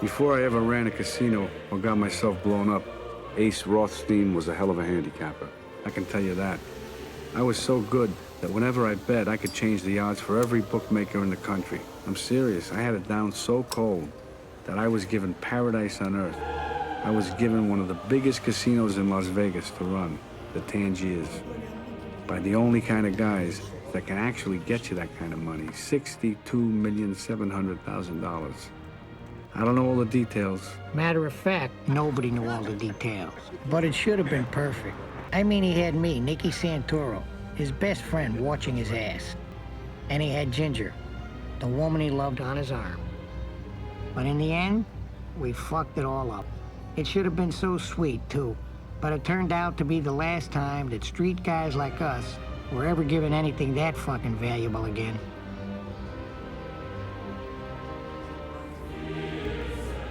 Before I ever ran a casino or got myself blown up, Ace Rothstein was a hell of a handicapper. I can tell you that. I was so good that whenever I bet, I could change the odds for every bookmaker in the country. I'm serious. I had it down so cold that I was given paradise on earth. I was given one of the biggest casinos in Las Vegas to run, the Tangiers, by the only kind of guys that can actually get you that kind of money, $62,700,000. I don't know all the details. Matter of fact, nobody knew all the details. But it should have been perfect. I mean, he had me, Nicky Santoro, his best friend, watching his ass. And he had Ginger, the woman he loved, on his arm. But in the end, we fucked it all up. It should have been so sweet, too. But it turned out to be the last time that street guys like us were ever given anything that fucking valuable again.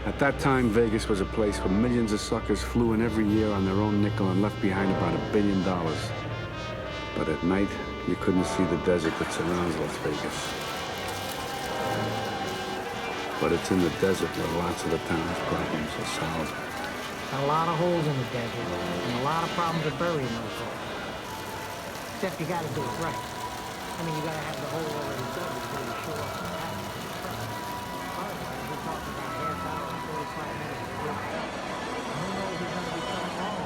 At that time, Vegas was a place where millions of suckers flew in every year on their own nickel and left behind about $1 billion. But at night, you couldn't see the desert that surrounds Las Vegas. But it's in the desert where lots of the town's problems are solved. A lot of holes in the desert, and a lot of problems are buried in those holes. Except you gotta do it right. I mean, you gotta have the hole already dug before you show up in the house. Otherwise, we're talking about half hour and 45 minutes of work. And who knows who's gonna be coming home?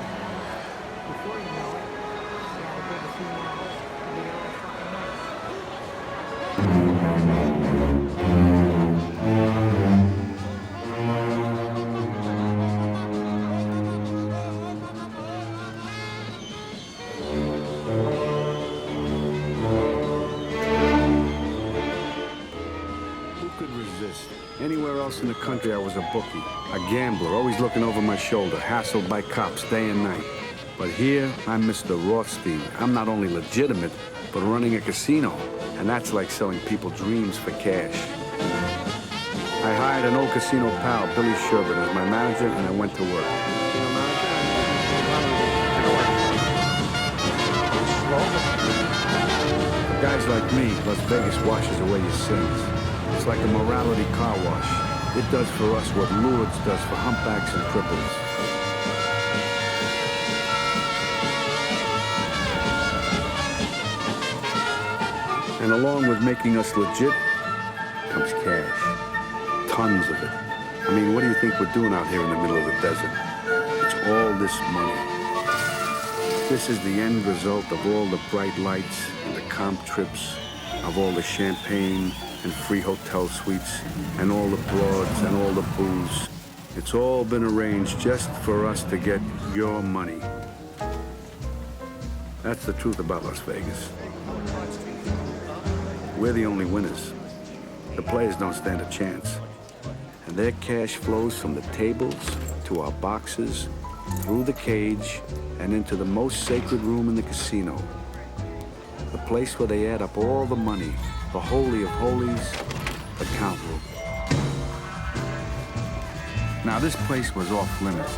Before you know it, you gotta dig a few more holes to be all fucking nice. Anywhere else in the country, I was a bookie, a gambler, always looking over my shoulder, hassled by cops day and night. But here, I'm Mr. Rothstein. I'm not only legitimate, but running a casino. And that's like selling people dreams for cash. I hired an old casino pal, Billy Sherbert, as my manager, and I went to work. For guys like me, Las Vegas washes away your sins. It's like a morality car wash. It does for us what Lourdes does for humpbacks and cripples. And along with making us legit comes cash. Tons of it. I mean, what do you think we're doing out here in the middle of the desert? It's all this money. This is the end result of all the bright lights and the comp trips, of all the champagne and free hotel suites, and all the broads and all the booze. It's all been arranged just for us to get your money. That's the truth about Las Vegas. We're the only winners. The players don't stand a chance. And their cash flows from the tables to our boxes, through the cage, and into the most sacred room in the casino. The place where they add up all the money, the holy of holies, the count room. Now, this place was off limits.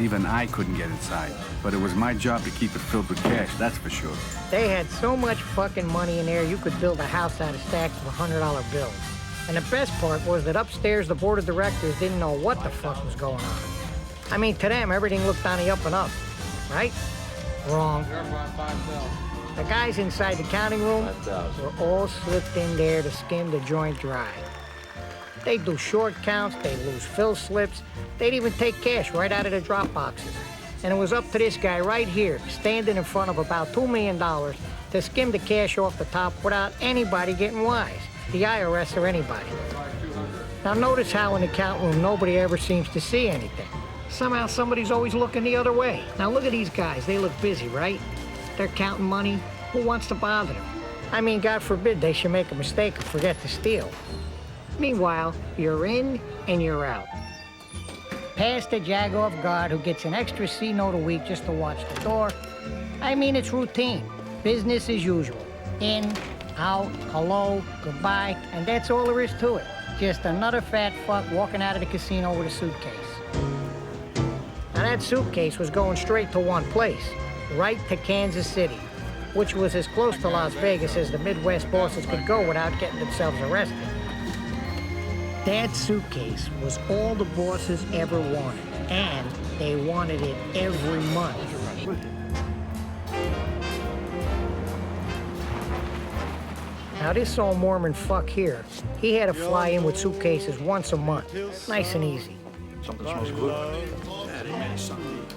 Even I couldn't get inside, but it was my job to keep it filled with cash, that's for sure. They had so much fucking money in there, you could build a house out of stacks of $100 bills. And the best part was that upstairs, the board of directors didn't know what the fuck was going on. I mean, to them, everything looked on the up and up, right? Wrong. The guys inside the counting room were all slipped in there to skim the joint dry. They'd do short counts, they'd lose fill slips, they'd even take cash right out of the drop boxes. And it was up to this guy right here, standing in front of about $2 million, to skim the cash off the top without anybody getting wise, the IRS or anybody. Now notice how in the count room nobody ever seems to see anything. Somehow somebody's always looking the other way. Now look at these guys, they look busy, right? They're counting money. Who wants to bother them? I mean, God forbid they should make a mistake and forget to steal. Meanwhile, you're in and you're out. Past the Jagoff guard who gets an extra C note a week just to watch the door. I mean, it's routine. Business as usual. In, out, hello, goodbye, and that's all there is to it. Just another fat fuck walking out of the casino with a suitcase. Now that suitcase was going straight to one place, right to Kansas City, which was as close to Las Vegas as the Midwest bosses could go without getting themselves arrested. That suitcase was all the bosses ever wanted, and they wanted it every month. Now this old Mormon fuck here, he had to fly in with suitcases once a month. Nice and easy. Something smells good.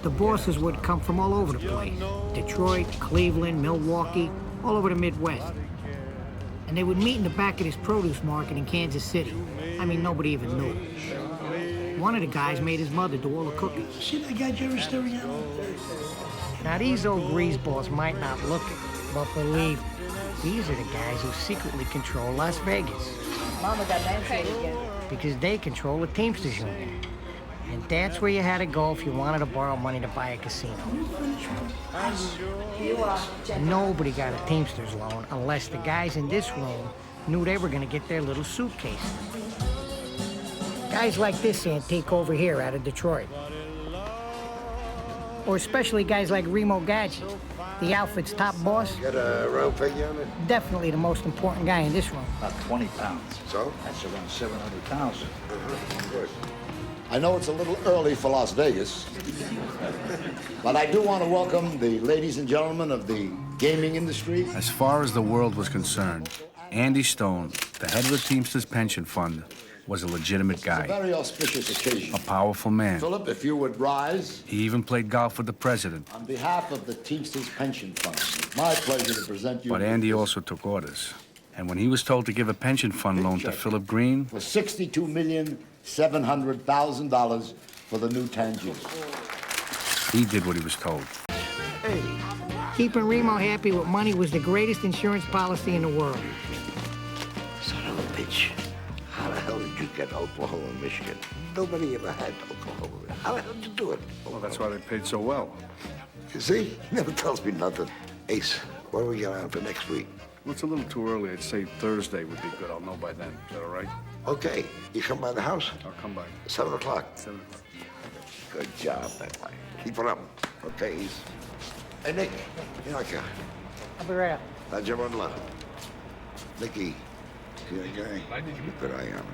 The bosses would come from all over the place. Detroit, Cleveland, Milwaukee, all over the Midwest. And they would meet in the back of this produce market in Kansas City. I mean, nobody even knew. One of the guys made his mother do all the cooking. See that guy Jerry Storiano? Now these old greaseballs might not look it, but believe me, these are the guys who secretly control Las Vegas. Mama got lampshade again. Because they control the Teamsters Union. And that's where you had to go if you wanted to borrow money to buy a casino. Nobody got a Teamsters loan unless the guys in this room knew they were going to get their little suitcase. Guys like this antique over here out of Detroit. Or especially guys like Remo Gadget, the outfit's top boss. Got a round figure on it? Definitely the most important guy in this room. About 20 pounds. So? That's around 700,000. Good. I know it's a little early for Las Vegas, but I do want to welcome the ladies and gentlemen of the gaming industry. As far as the world was concerned, Andy Stone, the head of the Teamsters Pension Fund, was a legitimate It's a guy, very auspicious occasion. a powerful man. Philip, if you would rise. He even played golf with the president. On behalf of the Teamsters Pension Fund, it's my pleasure to present you. But Andy also took orders. And when he was told to give a pension fund loan to Philip Green, For $62,700,000 for the new Tangiers. he did what he was told. Keeping Remo happy with money was the greatest insurance policy in the world. Son of a bitch. How the hell did you get Oklahoma, Michigan? Nobody ever had Oklahoma. How the hell did you do it? Well, that's why they paid so well. You see? He never tells me nothing. Ace, what do we got on for next week? Well, it's a little too early. I'd say Thursday would be good. I'll know by then. Is that all right? Okay. You come by the house? I'll come by. 7 o'clock. 7 o'clock. Good job, that way. Keep it up. Okay, Ace. Hey, Nick. You know, I'll be right up. Najamullah. Nicky. See that guy? Keep a good eye on him.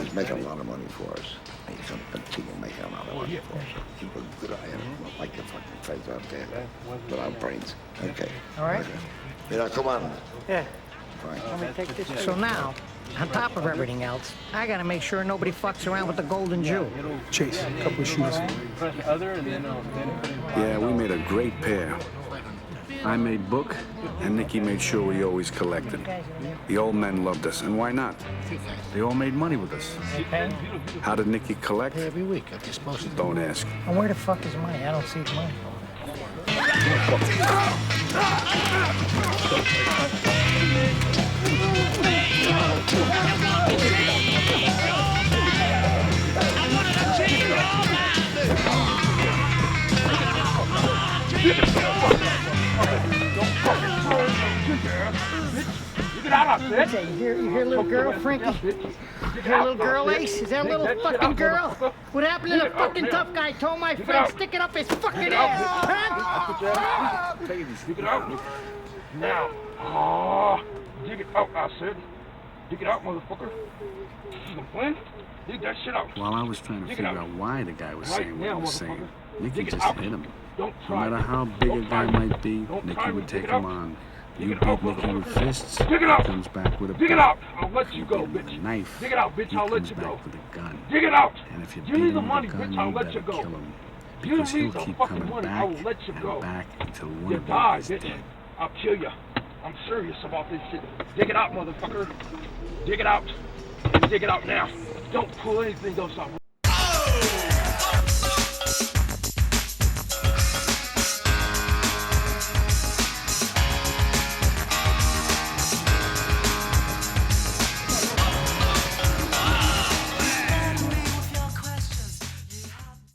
He's making a lot of money for us. And he's gonna continue making a lot of money for us. Keep a good eye on him. Don't like the fucking face out there. Without brains. Okay. All right. Okay. You know, come on. Yeah. Fine. Let me take this. So now, on top of everything else, I gotta make sure nobody fucks around with the golden Jew. Chase, a couple of shoes. Yeah, we made a great pair. I made book, and Nicky made sure we always collected. The old men loved us, and why not? They all made money with us. How did Nicky collect? Every week, like you're supposed to. Don't ask. And where the fuck is money? I don't see his money. You hear little girl, Frankie? You hear little girl, Ace? Is that a little fucking girl? What happened to the fucking tough guy told my friend stick it up his fucking ass? Huh? Dig it out. Now. Oh, dig it out, I said. Dig it out, motherfucker. You gonna plan? Dig that shit out. While I was trying to figure out why the guy was saying what he was saying, Nicky just hit him. Don't No try. matter how big a guy might be, Don't Nicky try would me. take Dig it him out. on. Dig You it beat out, Nicky with motherfucker. fists, Dig it he out. comes back with a Dig it bat. out. I'll let you go, Beat him with a bitch. knife, Dig it out, bitch. he I'll let comes you back go. with a gun. Dig it out. And if you Give beat me him the with money, a gun, bitch. I'll you let better you go. kill him. You Because leave he'll the keep fucking coming money, back I will let you and go. back until one You of die, them is bitch. dead. I'll kill you. I'm serious about this shit. Dig it out, motherfucker. Dig it out. Dig it out now. Don't pull anything else out.